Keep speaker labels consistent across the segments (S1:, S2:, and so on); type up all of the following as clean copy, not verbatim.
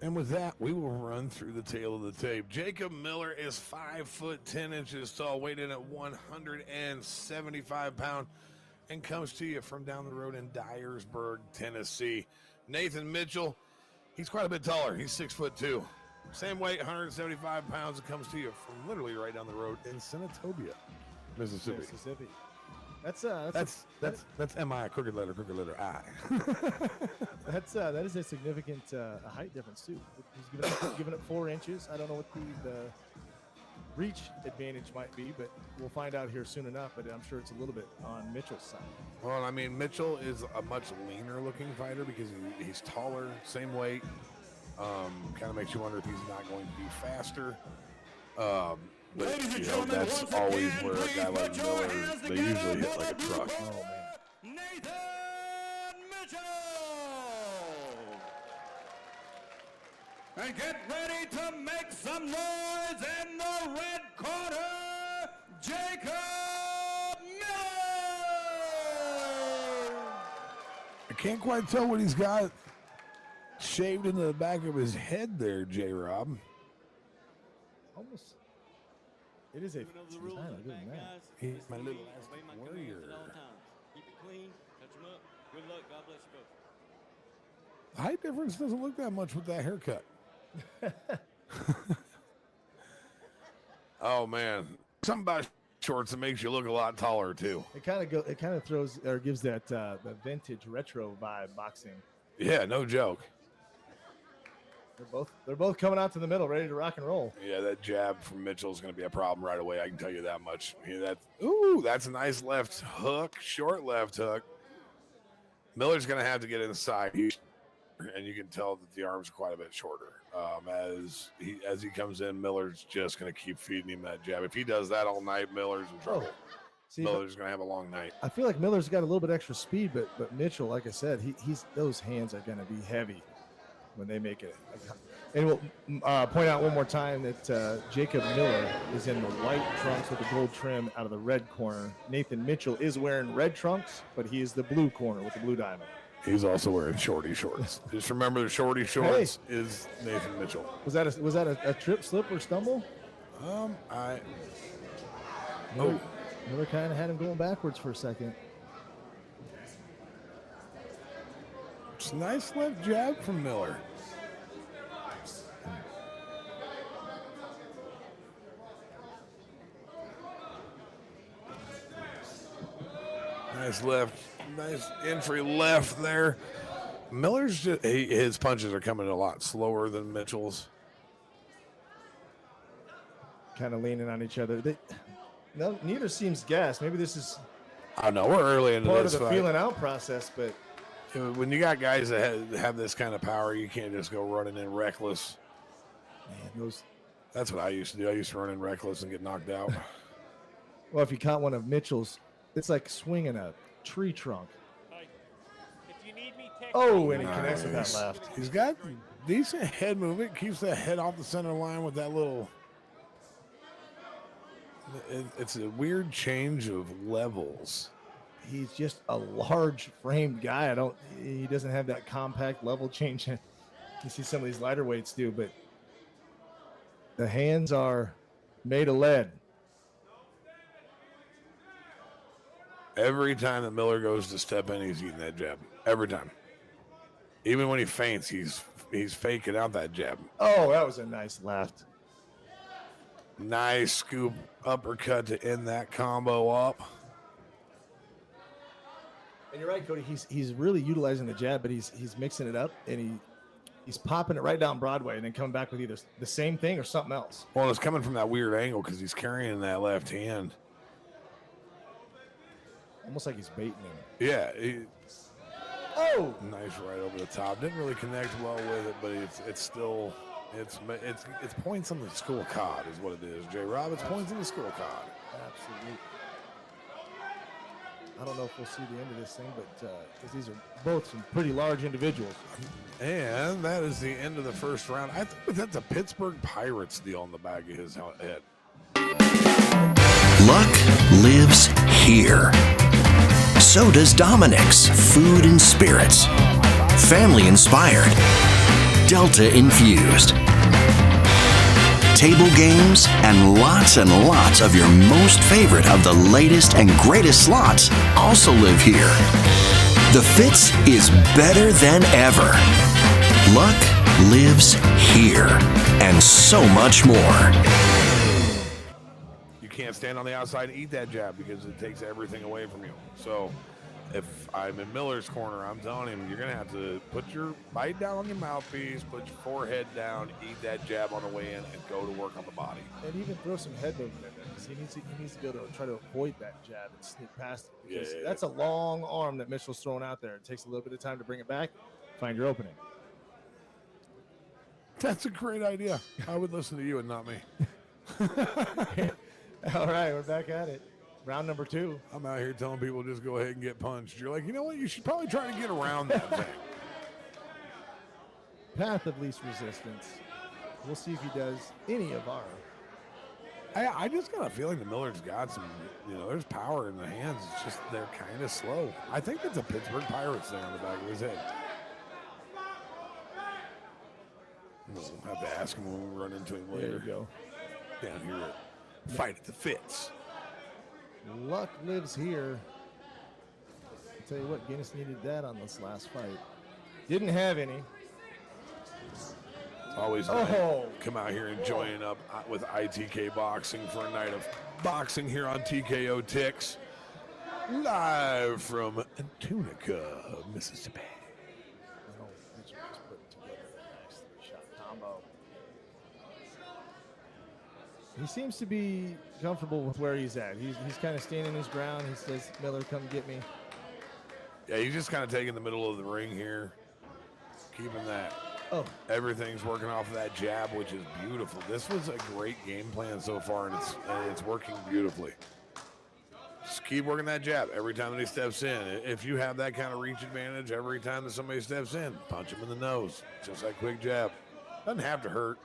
S1: And with that, we will run through the tail of the tape. Jacob Miller is 5 foot 10 inches tall, weighed in at 175 pounds, and comes to you from down the road in Dyersburg, Tennessee. Nathan Mitchell, he's quite a bit taller. He's 6 foot 2. Same weight, 175 pounds, and comes to you from literally right down the road in Senatobia, Mississippi.
S2: That's
S1: M-I, crooked letter I.
S2: that is a significant height difference too. He's giving up 4 inches. I don't know what the reach advantage might be, but we'll find out here soon enough. But I'm sure it's a little bit on Mitchell's side.
S1: Well, I mean, Mitchell is a much leaner looking fighter because he's taller, same weight. Kind of makes you wonder if he's not going to be faster. But that's always where a guy like Miller, they usually hit like a truck.
S3: Oh, man. Nathan Mitchell! And get ready to make some noise in the red corner, Jacob Miller!
S1: I can't quite tell what he's got shaved into the back of his head there, J-Rob.
S2: Almost. It is a.
S1: He's my little warrior.
S3: Keep it clean, touch him up. Good luck. God bless you both.
S1: The height difference doesn't look that much with that haircut. Oh man, something about shorts that makes you look a lot taller too.
S2: It kind of throws or gives that the vintage retro vibe boxing.
S1: Yeah, no joke.
S2: They're both coming out to the middle, ready to rock and roll.
S1: Yeah, that jab from Mitchell is going to be a problem right away. I can tell you that much. Yeah, that's a nice left hook, short left hook. Miller's going to have to get inside, and you can tell that the arms are quite a bit shorter. As he comes in, Miller's just going to keep feeding him that jab. If he does that all night, Miller's in trouble.
S2: See,
S1: Miller's going to have a long night.
S2: I feel like Miller's got a little bit extra speed, but Mitchell, like I said, he's those hands are going to be heavy when they make it. And we'll point out one more time that Jacob Miller is in the white trunks with the gold trim out of the red corner. Nathan Mitchell is wearing red trunks, but he is the blue corner with the blue diamond.
S1: He's also wearing shorty shorts. Just remember the shorty shorts is Nathan Mitchell.
S2: Was that a trip, slip, or stumble? Miller kind of had him going backwards for a second.
S1: It's a nice left jab from Miller. Nice entry left there. Miller's his punches are coming a lot slower than Mitchell's.
S2: Kind of leaning on each other. Neither seems gassed. Maybe this is.
S1: I know we're early into
S2: part
S1: this
S2: of the
S1: fight.
S2: feeling out process, but
S1: when you got guys that have this kind of power, you can't just go running in reckless.
S2: Man,
S1: that's what I used to do. I used to run in reckless and get knocked out.
S2: Well, if you caught one of Mitchell's, it's like swinging a tree trunk.
S3: If you need me,
S2: and he connects with that left.
S1: He's got decent head movement. Keeps that head off the center line with that little. It's a weird change of levels.
S2: He's just a large framed guy. He doesn't have that compact level change. You see some of these lighter weights do, but the hands are made of lead.
S1: Every time that Miller goes to step in, he's eating that jab. Every time. Even when he feints, he's faking out that jab.
S2: Oh, that was a nice left.
S1: Nice scoop uppercut to end that combo up.
S2: And you're right, Cody. He's really utilizing the jab, but he's mixing it up, and he's popping it right down Broadway and then coming back with either the same thing or something else.
S1: Well, it's coming from that weird angle because he's carrying that left hand.
S2: Almost like he's baiting him.
S1: Yeah.
S2: Nice
S1: right over the top. Didn't really connect well with it, but it's still it's points on the school cod is what it is. J-Rob, it's points on the school cod.
S2: Absolutely. I don't know if we'll see the end of this thing, but because these are both some pretty large individuals.
S1: And that is the end of the first round. I think that's a Pittsburgh Pirates deal on the back of his head.
S4: Luck lives here. So does Dominic's Food and Spirits. Family inspired. Delta infused. Table games and lots of your most favorite of the latest and greatest slots also live here. The Fitz is better than ever. Luck lives here, and so much more.
S1: You can't stand on the outside and eat that jab because it takes everything away from you. So if I'm in Miller's corner, I'm telling him, you're going to have to put your bite down on your mouthpiece, put your forehead down, eat that jab on the way in, and go to work on the body.
S2: And even throw some head movement in there, because he needs to be able to try to avoid that jab and sneak past it. Because that's a long arm that Mitchell's throwing out there. It takes a little bit of time to bring it back, find your opening.
S1: That's a great idea. I would listen to you and not me.
S2: All right, we're back at it. Round number 2.
S1: I'm out here telling people just go ahead and get punched. You're like, you know what? You should probably try to get around that thing.
S2: Path of least resistance. We'll see if he does any of our.
S1: I just got a feeling the Miller's got some, there's power in the hands. It's just they're kind of slow. I think that's a Pittsburgh Pirates there on the back of his head. We'll have to ask him when we run into him later.
S2: There you go.
S1: Down here at Fight at the Fitz.
S2: Luck lives here. I'll tell you what, Guinness needed that on this last fight. Didn't have any.
S1: It's always nice to come out here and join up with ITK Boxing for a night of boxing here on TKO Ticks. Live from Tunica, Mississippi.
S2: He seems to be comfortable with where he's at. He's kind of standing his ground. He says, Miller, come get me.
S1: Yeah, he's just kind of taking the middle of the ring here. Keeping that. Everything's working off of that jab, which is beautiful. This was a great game plan so far, and it's working beautifully. Just keep working that jab every time that he steps in. If you have that kind of reach advantage every time that somebody steps in, punch him in the nose. Just that quick jab. Doesn't have to hurt.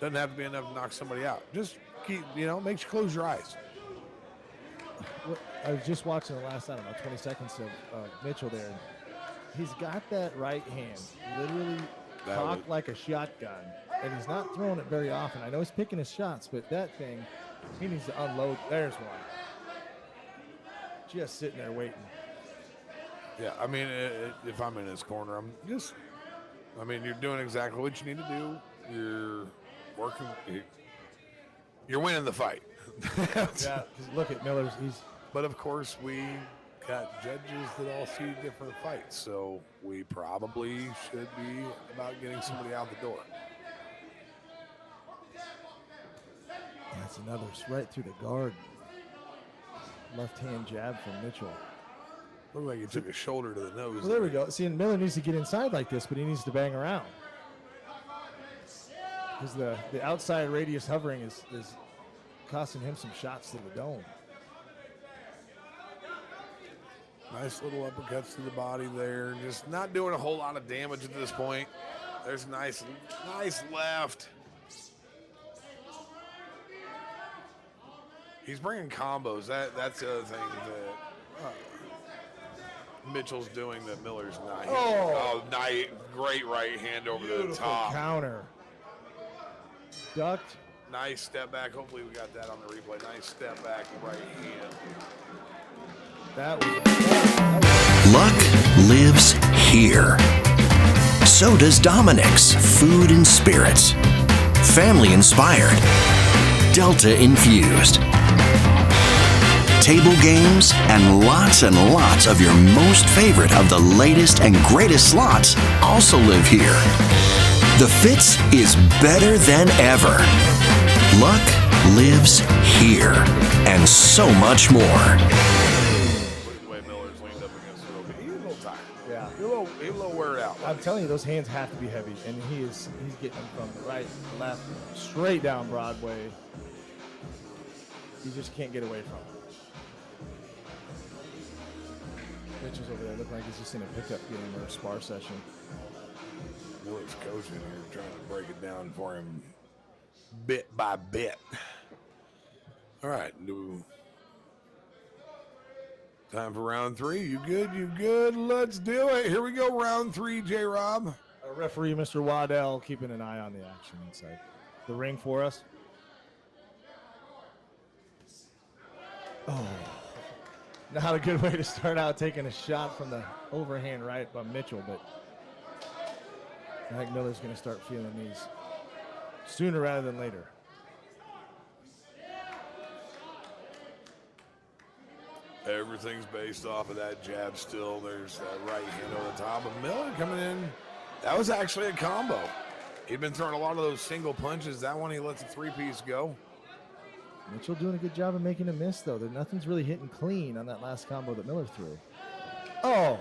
S1: Doesn't have to be enough to knock somebody out. Just keep, makes you close your eyes.
S2: I was just watching the last, 20 seconds of Mitchell there. He's got that right hand literally cocked like a shotgun, and he's not throwing it very often. I know he's picking his shots, but that thing, he needs to unload. There's one. Just sitting there waiting.
S1: Yeah, I mean, if I'm in his corner, you're doing exactly what you need to do. You're working. You're winning the fight.
S2: Yeah, because look at Miller's.
S1: But of course, we got judges that all see different fights, so we probably should be about getting somebody out the door.
S2: That's another right through the guard. Left hand jab from Mitchell.
S1: Looked like he took a shoulder to the nose.
S2: Well, there we go. See, and Miller needs to get inside like this, but he needs to bang around. Because the outside radius hovering is costing him some shots to the dome.
S1: Nice little uppercuts to the body there. Just not doing a whole lot of damage at this point. There's nice left. He's bringing combos. That's the other thing that Mitchell's doing that Miller's not. Nice, great right hand over the top.
S2: Counter. Ducked.
S1: Nice step back. Hopefully we got that on the replay. Nice step back, right hand.
S4: Luck lives here. So does Dominic's Food and Spirits. Family inspired. Delta infused. Table games and lots of your most favorite of the latest and greatest slots also live here. The Fitz is better than ever. Luck lives here, and so much more.
S1: The way Miller's leaned up against the rope. He's a little tired.
S2: Yeah.
S1: He's a little wear out.
S2: I'm telling you, those hands have to be heavy, and he's getting them from the right, left, straight down Broadway. You just can't get away from it. Mitchell's over there looking like he's just in a pickup game or a spar session.
S1: Miller's coaching here, trying to break it down for him bit by bit. All right, time for round 3. You good? You good? Let's do it. Here we go, round 3, J-Rob.
S2: All Our referee, Mr. Waddell, keeping an eye on the action inside the ring for us. Oh, not a good way to start out, taking a shot from the overhand right by Mitchell, but I think Miller's going to start feeling these sooner rather than later.
S1: Everything's based off of that jab still. There's that right hand on the top of Miller coming in. That was actually a combo. He'd been throwing a lot of those single punches. That one he lets a three-piece go.
S2: Mitchell doing a good job of making a miss, though. Nothing's really hitting clean on that last combo that Miller threw. Oh.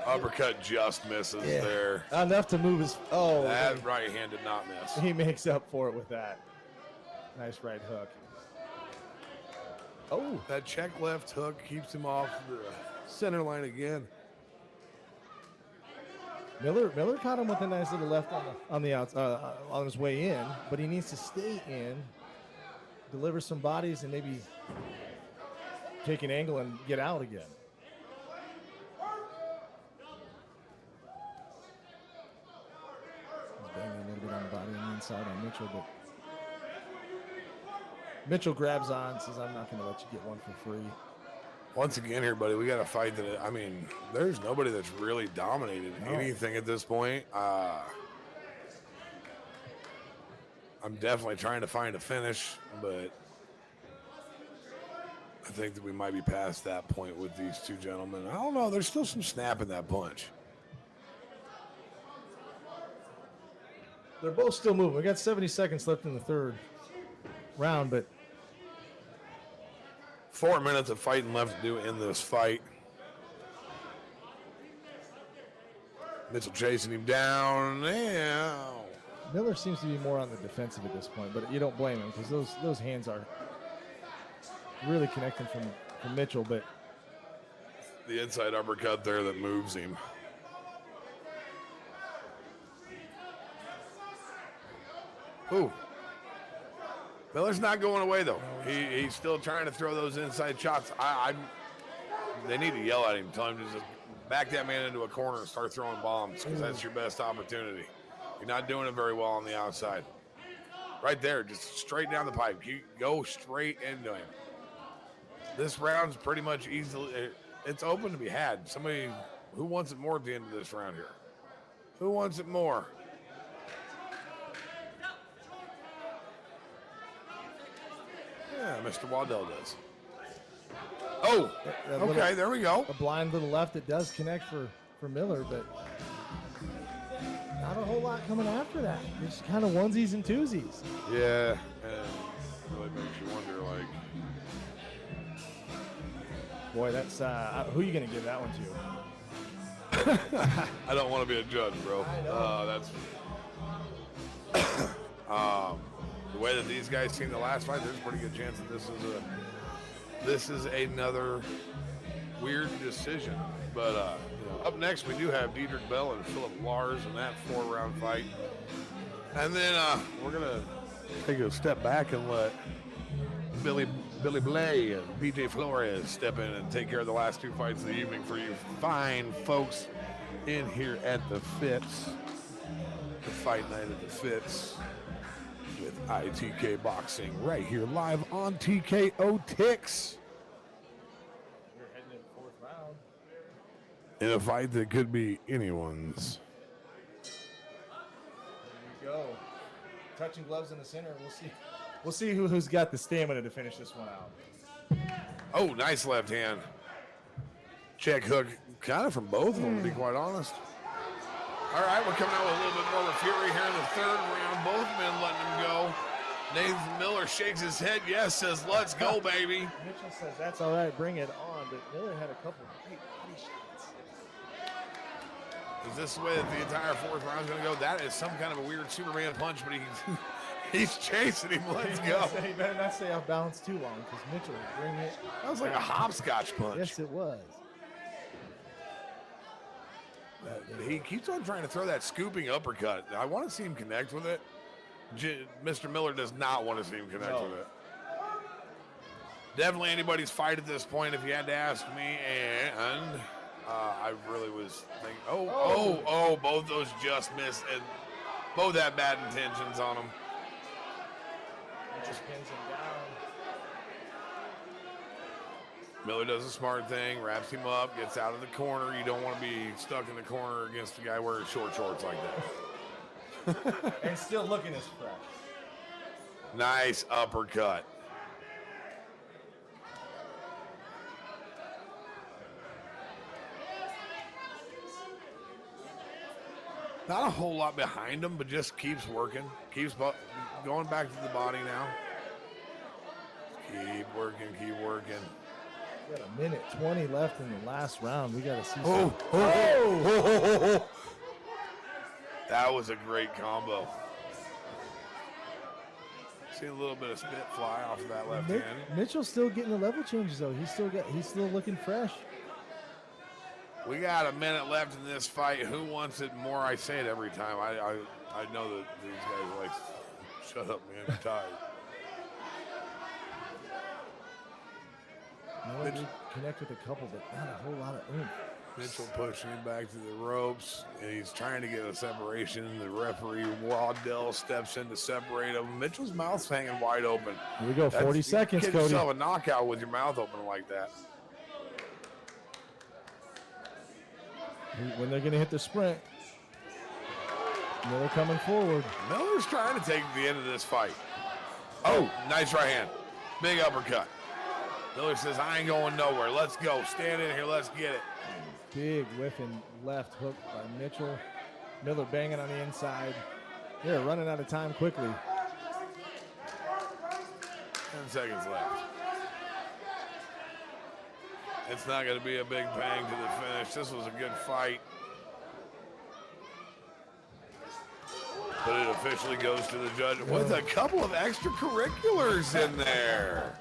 S1: Uppercut just misses there.
S2: Enough to move his... Oh.
S1: That right hand did not miss.
S2: He makes up for it with that. Nice right hook. Oh.
S1: That check left hook keeps him off the center line again.
S2: Miller caught him with a nice little left on the outside on his way in, but he needs to stay in, deliver some bodies, and maybe take an angle and get out again. He's banging a little bit on the body on the inside on Mitchell, but Mitchell grabs on, says, "I'm not going to let you get one for free."
S1: Once again here, buddy, we got to fight that. I mean, there's nobody that's really dominated anything at this point. I'm definitely trying to find a finish, but I think that we might be past that point with these two gentlemen. I don't know. There's still some snap in that punch.
S2: They're both still moving. We got 70 seconds left in the third round, but
S1: 4 minutes of fighting left to do in this fight. Mitchell chasing him down. Yeah.
S2: Miller seems to be more on the defensive at this point, but you don't blame him because those hands are really connecting from Mitchell. But
S1: The inside uppercut there that moves him. Ooh. Miller's not going away, though. He's still trying to throw those inside shots. They need to yell at him, tell him to just back that man into a corner and start throwing bombs, because that's your best opportunity. You're not doing it very well on the outside. Right there, just straight down the pipe. You go straight into him. This round's pretty much easily, it's open to be had. Somebody, who wants it more at the end of this round here? Who wants it more? Yeah, Mr. Waddell does. Oh, okay, there we go.
S2: A blind little left that does connect for Miller, but not a whole lot coming after that. Just kind of onesies and twosies.
S1: Yeah, and it really makes you wonder, like.
S2: Boy, that's who are you going to give that one to?
S1: I don't want to be a judge, bro. That's the way that these guys seen the last fight. There's a pretty good chance that this is another weird decision. But up next, we do have Diedrich Bell and Philip Lars in that 4-round fight, and then we're gonna take a step back and let Billy Blay and BJ Flores step in and take care of the last two fights of the evening for you fine folks in here at the Fitz. The fight night at the Fitz with ITK Boxing right here live on TKO Tix.
S2: We're heading into the fourth round.
S1: In a fight that could be anyone's.
S2: There we go. Touching gloves in the center. We'll see who's got the stamina to finish this one out.
S1: Oh, nice left hand. Check hook, kind of from both of them, to be quite honest. All right, we're coming out with a little bit more of fury here in the third round. Both men letting him go. Nathan Miller shakes his head, yes, says, let's go, baby.
S2: Mitchell says, that's all right, bring it on. But Miller had a couple of great body shots.
S1: Is this the way that the entire fourth round is going to go? That is some kind of a weird Superman punch, but he's chasing him. Let's go.
S2: He better not stay off balance too long, because Mitchell will bring it.
S1: That was like a hopscotch punch.
S2: Yes, it was.
S1: He keeps on trying to throw that scooping uppercut. I want to see him connect with it. Mr. Miller does not want to see him connect with it. Definitely anybody's fight at this point, if you had to ask me. And I really was thinking, both those just missed, and both had bad intentions on them.
S2: It just pins him down.
S1: Miller does a smart thing, wraps him up, gets out of the corner. You don't want to be stuck in the corner against a guy wearing short shorts like that.
S2: And still looking as fresh.
S1: Nice uppercut. Not a whole lot behind him, but just keeps working. Keeps going back to the body now. Keep working, keep working.
S2: We got a minute 20 left in the last round. We got to see
S1: That was a great combo. See a little bit of spit fly off of that left hand.
S2: Mitchell's still getting the level changes though. He's still looking fresh.
S1: We got a minute left in this fight. Who wants it more? I say it every time. I know that these guys are like, shut up, man. I'm tired.
S2: We connect with a couple, but not a whole lot of oomph.
S1: Mitchell pushing him back to the ropes, and he's trying to get a separation. The referee, Waddell, steps in to separate him. Mitchell's mouth's hanging wide open.
S2: Here we go, 40 seconds,
S1: Get
S2: Cody.
S1: yourself a knockout with your mouth open like that.
S2: When they're going to hit the sprint, Miller coming forward.
S1: Miller's trying to take the end of this fight. Oh, nice right hand. Big uppercut. Miller says, I ain't going nowhere. Let's go. Stand in here. Let's get it.
S2: Big whiffing left hook by Mitchell. Miller banging on the inside. They're running out of time quickly.
S1: 10 seconds left. It's not going to be a big bang to the finish. This was a good fight. But it officially goes to the judge with a couple of extracurriculars in there.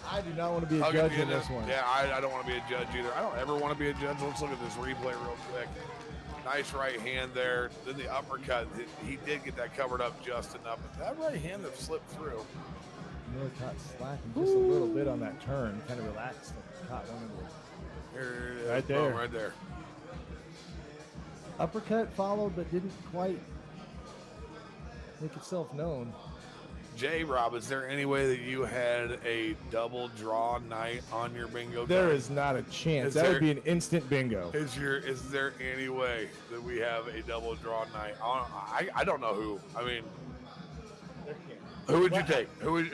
S2: I do not want to be a judge in this one.
S1: Yeah, I don't want to be a judge either. I don't ever want to be a judge. Let's look at this replay real quick. Nice right hand there. Then the uppercut. He did get that covered up just enough. But that right hand that slipped through.
S2: Miller caught slacking just a little bit on that turn. Kind of relaxed and caught one of them.
S1: Here it is.
S2: Right there.
S1: Boom, right there.
S2: Uppercut followed, but didn't quite make itself known.
S1: J-Rob, is there any way that you had a double draw night on your bingo
S2: There
S1: card?
S2: is not a chance. That
S1: There-
S2: would be an instant bingo.
S1: Is there any way that we have a double draw night? I don't know who. I mean, who would you take? Who would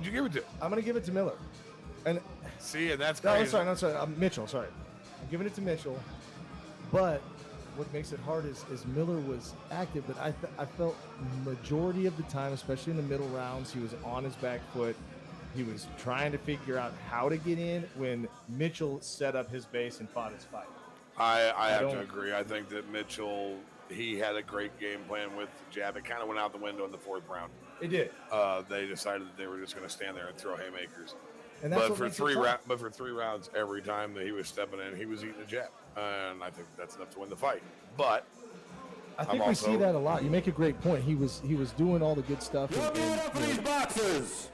S1: you give it to?
S2: I'm going to give it to Miller. And
S1: See, and that's
S2: no,
S1: crazy.
S2: I'm sorry. Mitchell, sorry. I'm giving it to Mitchell. But what makes it hard is Miller was active, but I felt majority of the time, especially in the middle rounds, he was on his back foot. He was trying to figure out how to get in when Mitchell set up his base and fought his fight.
S1: I have to agree. I think that Mitchell, he had a great game plan with the jab. It kind of went out the window in the fourth round.
S2: It did.
S1: They decided that they were just going to stand there and throw haymakers.
S2: And that's
S1: But
S2: what
S1: for
S2: makes it tough.
S1: but for 3 rounds, every time that he was stepping in, he was eating a jab, and I think that's enough to win the fight. But
S2: I think
S1: I'm
S2: we see
S1: also-
S2: that a lot. You make a great point. He was doing all the good stuff.
S3: Give it up for these boxers.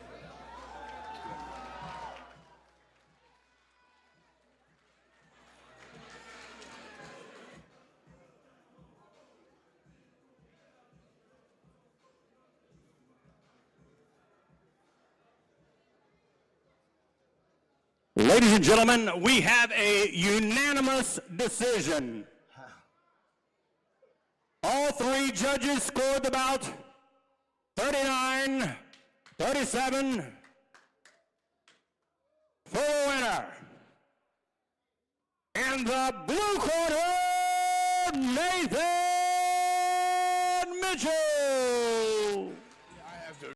S3: Ladies and gentlemen, we have a unanimous decision. All 3 judges scored the bout 39-37 for the winner. In the blue corner, Nathan Mitchell.